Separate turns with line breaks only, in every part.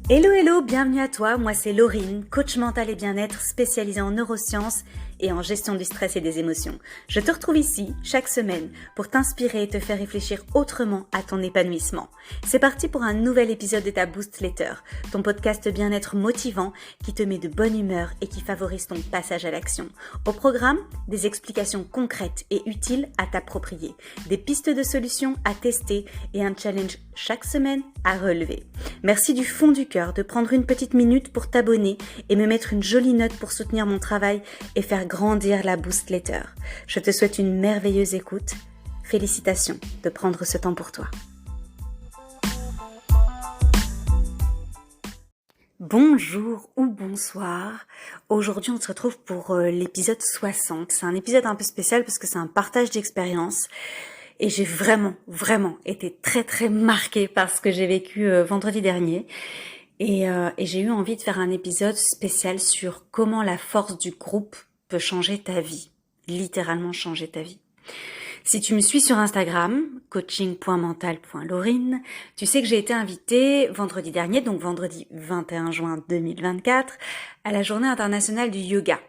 Hello hello, bienvenue à toi, moi c'est Laurine, coach mental et bien-être spécialisée en neurosciences et en gestion du stress et des émotions. Je te retrouve ici chaque semaine pour t'inspirer et te faire réfléchir autrement à ton épanouissement. C'est parti pour un nouvel épisode de ta Boost Letter, ton podcast bien-être motivant qui te met de bonne humeur et qui favorise ton passage à l'action. Au programme, des explications concrètes et utiles à t'approprier, des pistes de solutions à tester et un challenge chaque semaine à relever. Merci du fond du cœur de prendre une petite minute pour t'abonner et me mettre une jolie note pour soutenir mon travail et faire grandir la Boost Letter. Je te souhaite une merveilleuse écoute. Félicitations de prendre ce temps pour toi. Bonjour ou bonsoir. Aujourd'hui, on se retrouve pour l'épisode 60. C'est un épisode un peu spécial parce que c'est un partage d'expérience. Et j'ai vraiment été très marquée par ce que j'ai vécu vendredi dernier. Et j'ai eu envie de faire un épisode spécial sur comment la force du groupe peut changer ta vie. Littéralement changer ta vie. Si tu me suis sur Instagram, coaching.mental.laurine, tu sais que j'ai été invitée vendredi dernier, donc vendredi 21 juin 2024, à la journée internationale du yoga.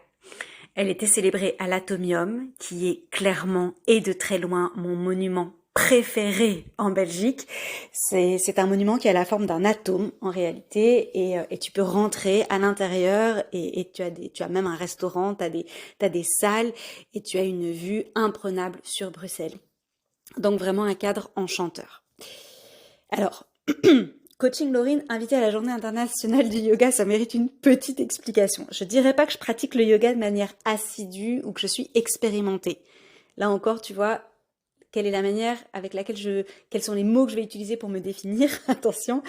Elle était célébrée à l'Atomium, qui est clairement et de très loin mon monument préféré en Belgique. C'est un monument qui a la forme d'un atome en réalité et tu peux rentrer à l'intérieur et tu as même un restaurant, t'as des salles et tu as une vue imprenable sur Bruxelles. Donc vraiment un cadre enchanteur. Alors, Coaching Laurine, invitée à la journée internationale du yoga, ça mérite une petite explication. Je dirais pas que je pratique le yoga de manière assidue ou que je suis expérimentée. Là encore, tu vois, quelle est la manière avec laquelle quels sont les mots que je vais utiliser pour me définir, attention.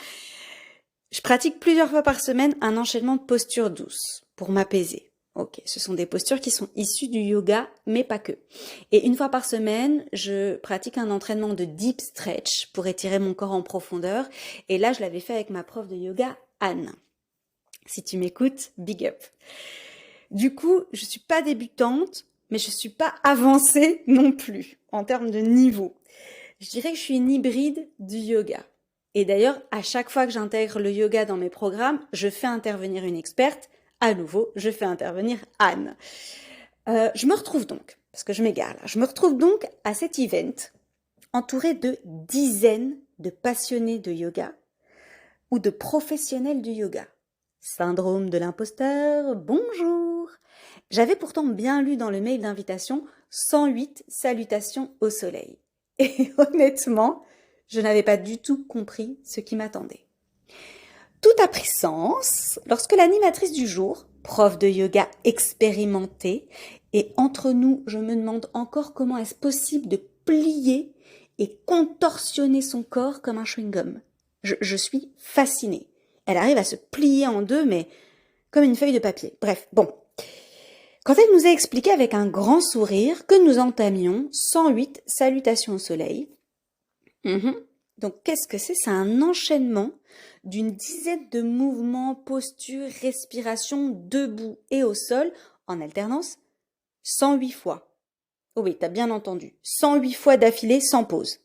Je pratique plusieurs fois par semaine un enchaînement de postures douces pour m'apaiser. Ok, ce sont des postures qui sont issues du yoga, mais pas que. Et une fois par semaine, je pratique un entraînement de deep stretch pour étirer mon corps en profondeur. Et là, je l'avais fait avec ma prof de yoga, Anne. Si tu m'écoutes, big up. Du coup, je suis pas débutante, mais je suis pas avancée non plus en termes de niveau. Je dirais que je suis une hybride du yoga. Et d'ailleurs, à chaque fois que j'intègre le yoga dans mes programmes, je fais intervenir une experte. À nouveau, je fais intervenir Anne. Je me retrouve donc, parce que je m'égare là, je me retrouve donc à cet event entourée de dizaines de passionnés de yoga ou de professionnels du yoga. Syndrome de l'imposteur, bonjour. J'avais pourtant bien lu dans le mail d'invitation 108 salutations au soleil. Et honnêtement, je n'avais pas du tout compris ce qui m'attendait. Tout a pris sens lorsque l'animatrice du jour, prof de yoga expérimentée, et entre nous, je me demande encore comment est-ce possible de plier et contorsionner son corps comme un chewing-gum. Je suis fascinée. Elle arrive à se plier en deux, mais comme une feuille de papier. Bref, bon. Quand elle nous a expliqué avec un grand sourire que nous entamions 108 salutations au soleil. Donc, qu'est-ce que c'est? C'est un enchaînement d'une dizaine de mouvements, postures, respirations, debout et au sol, en alternance, 108 fois. Oh oui, t'as bien entendu. 108 fois d'affilée sans pause.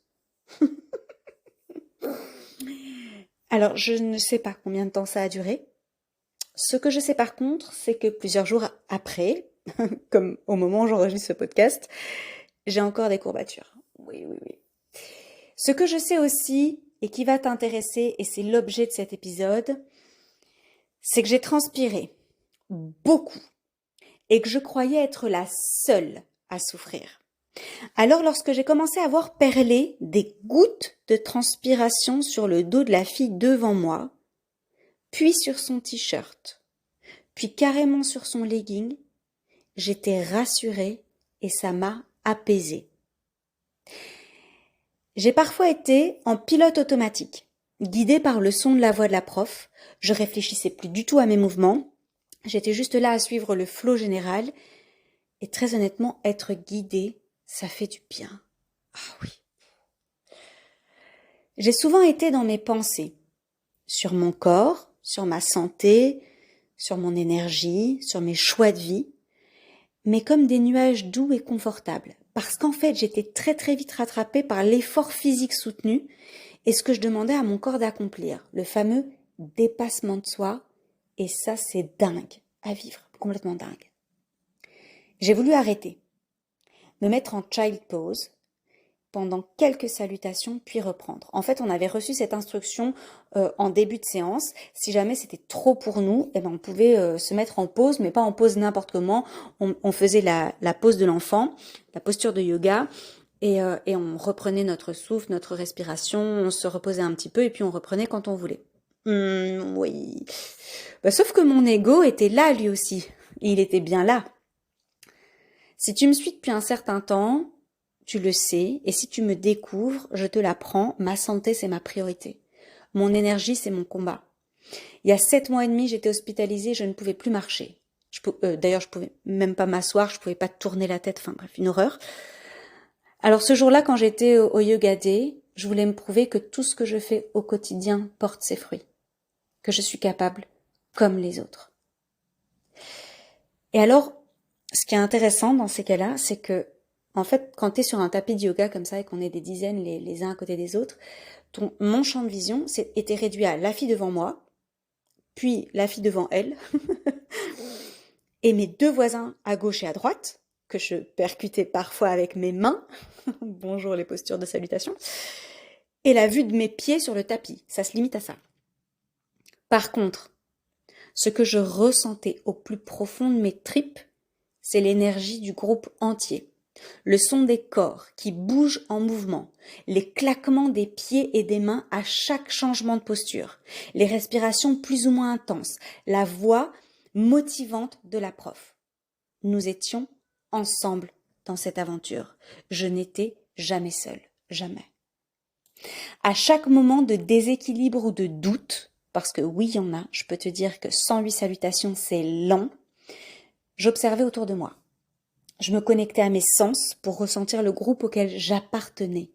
Alors, je ne sais pas combien de temps ça a duré. Ce que je sais par contre, c'est que plusieurs jours après, comme au moment où j'enregistre ce podcast, j'ai encore des courbatures. Oui. Ce que je sais aussi, et qui va t'intéresser, et c'est l'objet de cet épisode, c'est que j'ai transpiré beaucoup, et que je croyais être la seule à souffrir. Alors lorsque j'ai commencé à voir perler des gouttes de transpiration sur le dos de la fille devant moi, puis sur son t-shirt, puis carrément sur son legging, j'étais rassurée et ça m'a apaisée. J'ai parfois été en pilote automatique, guidée par le son de la voix de la prof. Je réfléchissais plus du tout à mes mouvements. J'étais juste là à suivre le flot général. Et très honnêtement, être guidée, ça fait du bien. Ah oui. J'ai souvent été dans mes pensées, sur mon corps, sur ma santé, sur mon énergie, sur mes choix de vie, mais comme des nuages doux et confortables. Parce qu'en fait, j'étais très vite rattrapée par l'effort physique soutenu et ce que je demandais à mon corps d'accomplir, le fameux dépassement de soi, et ça, c'est dingue à vivre, complètement dingue. J'ai voulu arrêter, me mettre en child pose pendant quelques salutations, puis reprendre. En fait, on avait reçu cette instruction en début de séance. Si jamais c'était trop pour nous, eh ben, on pouvait se mettre en pause, mais pas en pause n'importe comment. On faisait la pose de l'enfant, la posture de yoga, et on reprenait notre souffle, notre respiration, on se reposait un petit peu, et puis on reprenait quand on voulait. Oui. Bah, sauf que mon ego était là lui aussi. Il était bien là. Si tu me suis depuis un certain temps, tu le sais, et si tu me découvres, je te l'apprends, ma santé c'est ma priorité. Mon énergie c'est mon combat. Il y a 7 mois et demi, j'étais hospitalisée, je ne pouvais plus marcher. D'ailleurs, je pouvais même pas m'asseoir, je pouvais pas tourner la tête, enfin bref, une horreur. Alors ce jour-là, quand j'étais au Yoga Day, je voulais me prouver que tout ce que je fais au quotidien porte ses fruits, que je suis capable comme les autres. Et alors, ce qui est intéressant dans ces cas-là, c'est que, en fait, quand tu es sur un tapis de yoga comme ça et qu'on est des dizaines les uns à côté des autres, mon champ de vision était réduit à la fille devant moi, puis la fille devant elle, et mes 2 voisins à gauche et à droite, que je percutais parfois avec mes mains, bonjour les postures de salutation, et la vue de mes pieds sur le tapis, ça se limite à ça. Par contre, ce que je ressentais au plus profond de mes tripes, c'est l'énergie du groupe entier. Le son des corps qui bougent en mouvement, les claquements des pieds et des mains à chaque changement de posture, les respirations plus ou moins intenses, la voix motivante de la prof. Nous étions ensemble dans cette aventure. Je n'étais jamais seule, jamais. À chaque moment de déséquilibre ou de doute, parce que oui, il y en a, je peux te dire que 108 salutations, c'est lent, j'observais autour de moi. Je me connectais à mes sens pour ressentir le groupe auquel j'appartenais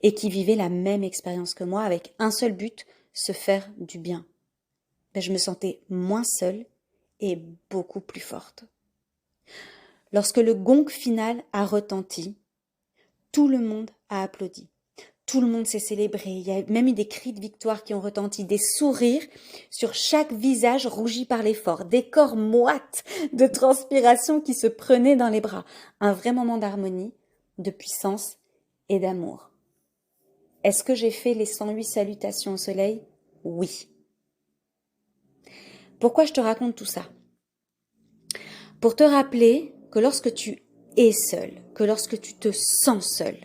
et qui vivait la même expérience que moi avec un seul but, se faire du bien. Je me sentais moins seule et beaucoup plus forte. Lorsque le gong final a retenti, tout le monde a applaudi. Tout le monde s'est célébré, il y a même eu des cris de victoire qui ont retenti, des sourires sur chaque visage rougi par l'effort, des corps moites de transpiration qui se prenaient dans les bras. Un vrai moment d'harmonie, de puissance et d'amour. Est-ce que j'ai fait les 108 salutations au soleil? Oui. Pourquoi je te raconte tout ça? Pour te rappeler que lorsque tu es seul, que lorsque tu te sens seul,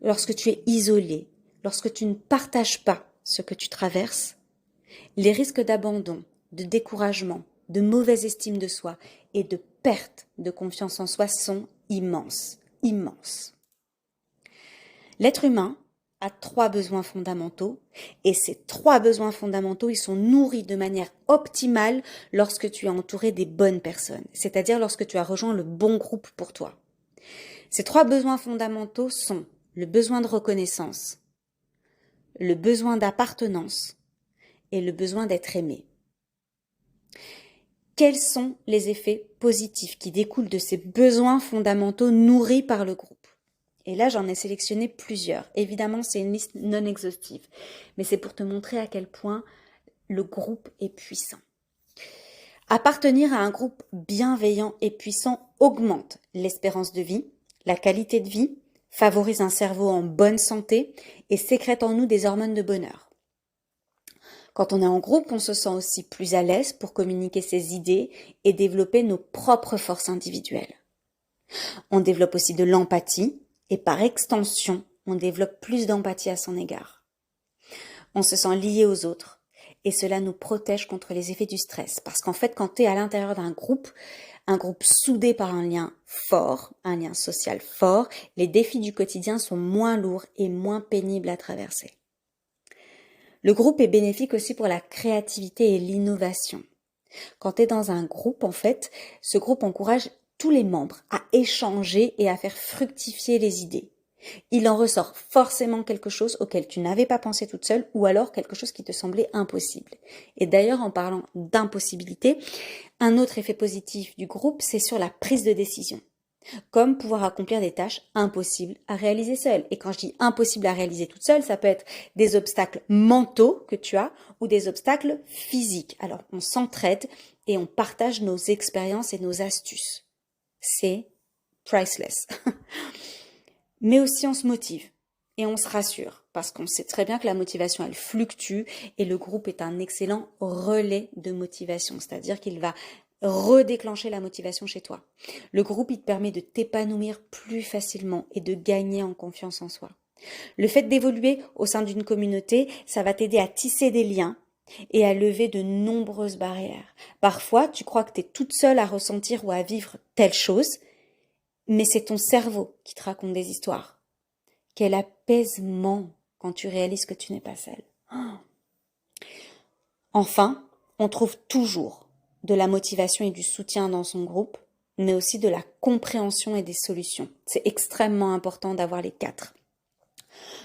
lorsque tu es isolé, lorsque tu ne partages pas ce que tu traverses, les risques d'abandon, de découragement, de mauvaise estime de soi et de perte de confiance en soi sont immenses, immenses. L'être humain a 3 besoins fondamentaux et ces 3 besoins fondamentaux, ils sont nourris de manière optimale lorsque tu es entouré des bonnes personnes, c'est-à-dire lorsque tu as rejoint le bon groupe pour toi. Ces 3 besoins fondamentaux sont le besoin de reconnaissance, le besoin d'appartenance et le besoin d'être aimé. Quels sont les effets positifs qui découlent de ces besoins fondamentaux nourris par le groupe? Et là, j'en ai sélectionné plusieurs. Évidemment, c'est une liste non exhaustive, mais c'est pour te montrer à quel point le groupe est puissant. Appartenir à un groupe bienveillant et puissant augmente l'espérance de vie, la qualité de vie, favorise un cerveau en bonne santé et sécrète en nous des hormones de bonheur. Quand on est en groupe, on se sent aussi plus à l'aise pour communiquer ses idées et développer nos propres forces individuelles. On développe aussi de l'empathie et par extension, on développe plus d'empathie à son égard. On se sent lié aux autres et cela nous protège contre les effets du stress parce qu'en fait, quand tu es à l'intérieur d'un groupe, un groupe soudé par un lien fort, un lien social fort, les défis du quotidien sont moins lourds et moins pénibles à traverser. Le groupe est bénéfique aussi pour la créativité et l'innovation. Quand tu es dans un groupe, en fait, ce groupe encourage tous les membres à échanger et à faire fructifier les idées. Il en ressort forcément quelque chose auquel tu n'avais pas pensé toute seule ou alors quelque chose qui te semblait impossible. Et d'ailleurs, en parlant d'impossibilité, un autre effet positif du groupe, c'est sur la prise de décision. comme pouvoir accomplir des tâches impossibles à réaliser seule. Et quand je dis impossible à réaliser toute seule, ça peut être des obstacles mentaux que tu as ou des obstacles physiques. Alors, on s'entraide et on partage nos expériences et nos astuces. C'est priceless. Mais aussi, on se motive et on se rassure parce qu'on sait très bien que la motivation, elle fluctue et le groupe est un excellent relais de motivation, c'est-à-dire qu'il va redéclencher la motivation chez toi. Le groupe, il te permet de t'épanouir plus facilement et de gagner en confiance en soi. Le fait d'évoluer au sein d'une communauté, ça va t'aider à tisser des liens et à lever de nombreuses barrières. Parfois, tu crois que tu es toute seule à ressentir ou à vivre telle chose, mais c'est ton cerveau qui te raconte des histoires. Quel apaisement quand tu réalises que tu n'es pas seule. Enfin, on trouve toujours de la motivation et du soutien dans son groupe, mais aussi de la compréhension et des solutions. C'est extrêmement important d'avoir les 4.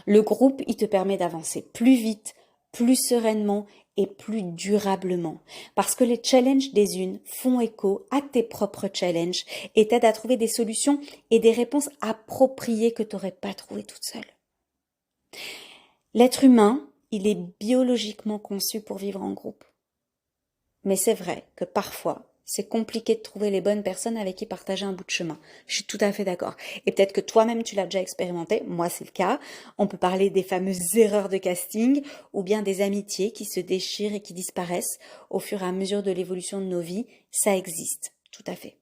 Le groupe, il te permet d'avancer plus vite, plus sereinement et plus durablement. Parce que les challenges des unes font écho à tes propres challenges et t'aident à trouver des solutions et des réponses appropriées que tu n'aurais pas trouvées toute seule. L'être humain, il est biologiquement conçu pour vivre en groupe. Mais c'est vrai que parfois, c'est compliqué de trouver les bonnes personnes avec qui partager un bout de chemin. Je suis tout à fait d'accord. Et peut-être que toi-même, tu l'as déjà expérimenté. Moi, c'est le cas. On peut parler des fameuses erreurs de casting ou bien des amitiés qui se déchirent et qui disparaissent au fur et à mesure de l'évolution de nos vies. Ça existe. Tout à fait.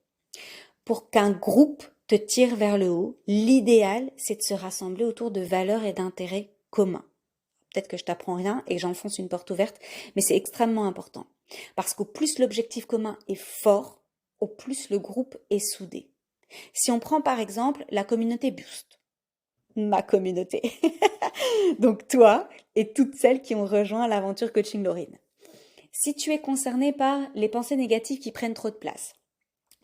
Pour qu'un groupe te tire vers le haut, l'idéal, c'est de se rassembler autour de valeurs et d'intérêts communs. Peut-être que je t'apprends rien et que j'enfonce une porte ouverte, mais c'est extrêmement important. Parce qu'au plus l'objectif commun est fort, au plus le groupe est soudé. Si on prend par exemple la communauté Boost, ma communauté, donc toi et toutes celles qui ont rejoint l'aventure Coaching Laurine. Si tu es concerné par les pensées négatives qui prennent trop de place,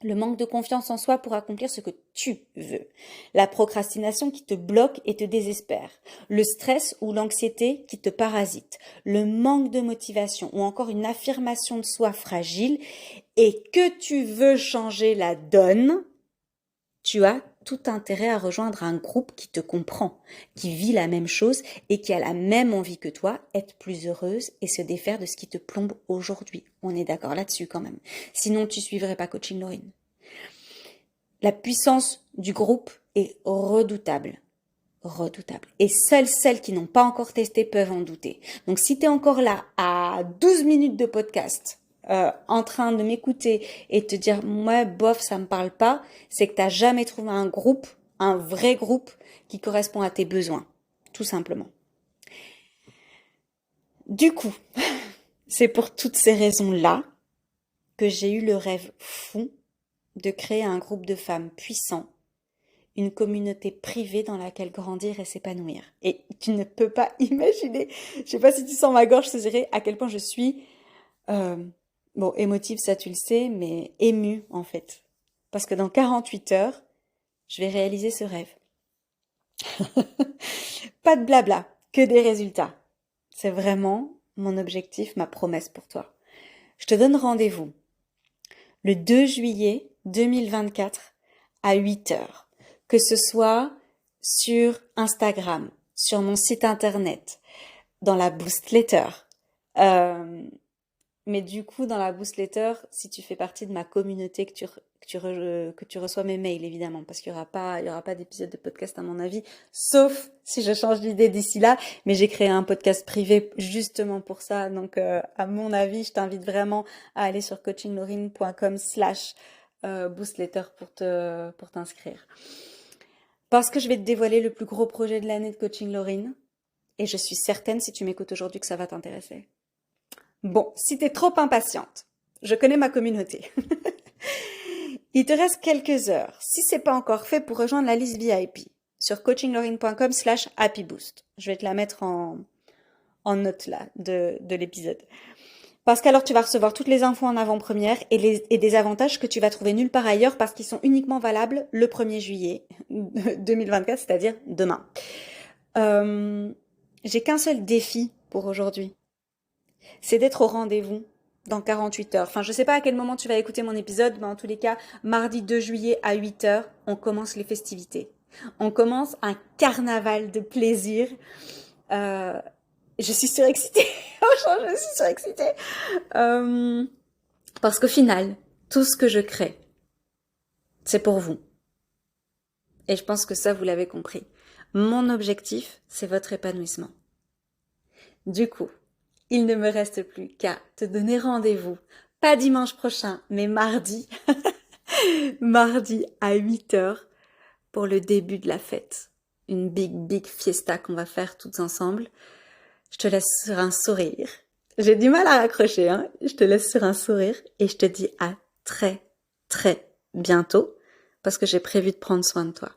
le manque de confiance en soi pour accomplir ce que tu veux, la procrastination qui te bloque et te désespère, le stress ou l'anxiété qui te parasite, le manque de motivation ou encore une affirmation de soi fragile et que tu veux changer la donne, tu as tout intérêt à rejoindre un groupe qui te comprend, qui vit la même chose et qui a la même envie que toi, être plus heureuse et se défaire de ce qui te plombe aujourd'hui. On est d'accord là-dessus quand même. Sinon, tu suivrais pas Coaching Laurine. La puissance du groupe est redoutable. Redoutable. Et seules celles qui n'ont pas encore testé peuvent en douter. Donc si tu es encore là à 12 minutes de podcast, en train de m'écouter et te dire moi bof ça me parle pas, c'est que t'as jamais trouvé un groupe, un vrai groupe qui correspond à tes besoins, tout simplement. Du coup, c'est pour toutes ces raisons-là que j'ai eu le rêve fou de créer un groupe de femmes puissants, une communauté privée dans laquelle grandir et s'épanouir. Et tu ne peux pas imaginer, je sais pas si tu sens ma gorge se serrer, à quel point je suis bon, émotive, ça tu le sais, mais émue en fait. Parce que dans 48 heures, je vais réaliser ce rêve. Pas de blabla, que des résultats. C'est vraiment mon objectif, ma promesse pour toi. Je te donne rendez-vous le 2 juillet 2024 à 8 heures. Que ce soit sur Instagram, sur mon site internet, dans la Boost Letter, mais du coup, dans la Boost Letter, si tu fais partie de ma communauté, que tu reçois mes mails, évidemment, parce qu'il y aura pas d'épisode de podcast à mon avis, sauf si je change d'idée d'ici là, mais j'ai créé un podcast privé justement pour ça, donc à mon avis, je t'invite vraiment à aller sur coachinglorine.com/boostletter pour t'inscrire. Parce que je vais te dévoiler le plus gros projet de l'année de Coaching Laurine, et je suis certaine, si tu m'écoutes aujourd'hui, que ça va t'intéresser. Bon, si t'es trop impatiente, je connais ma communauté. Il te reste quelques heures, si c'est pas encore fait, pour rejoindre la liste VIP sur coachinglorine.com/happyboost. Je vais te la mettre en note là de l'épisode. Parce qu'alors tu vas recevoir toutes les infos en avant-première et des avantages que tu vas trouver nulle part ailleurs parce qu'ils sont uniquement valables le 1er juillet 2024, c'est-à-dire demain. J'ai qu'un seul défi pour aujourd'hui. C'est d'être au rendez-vous dans 48 heures. Enfin, je sais pas à quel moment tu vas écouter mon épisode, mais en tous les cas, mardi 2 juillet à 8 heures, on commence les festivités. On commence un carnaval de plaisir. Je suis surexcitée. Franchement, je suis surexcitée. Parce qu'au final, tout ce que je crée, c'est pour vous. Et je pense que ça, vous l'avez compris. Mon objectif, c'est votre épanouissement. Du coup, il ne me reste plus qu'à te donner rendez-vous, pas dimanche prochain, mais mardi, mardi à 8 heures, pour le début de la fête. Une big fiesta qu'on va faire toutes ensemble. Je te laisse sur un sourire. J'ai du mal à raccrocher, hein. Je te laisse sur un sourire et je te dis à très bientôt parce que j'ai prévu de prendre soin de toi.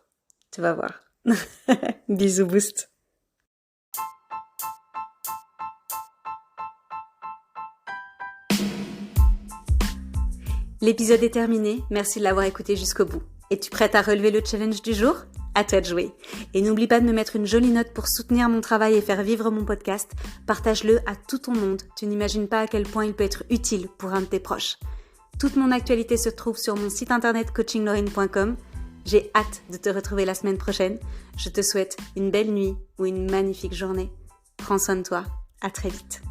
Tu vas voir. Bisous boost. L'épisode est terminé. Merci de l'avoir écouté jusqu'au bout. Es-tu prête à relever le challenge du jour ? À toi de jouer. Et n'oublie pas de me mettre une jolie note pour soutenir mon travail et faire vivre mon podcast. Partage-le à tout ton monde. Tu n'imagines pas à quel point il peut être utile pour un de tes proches. Toute mon actualité se trouve sur mon site internet coachinglorine.com. J'ai hâte de te retrouver la semaine prochaine. Je te souhaite une belle nuit ou une magnifique journée. Prends soin de toi. À très vite.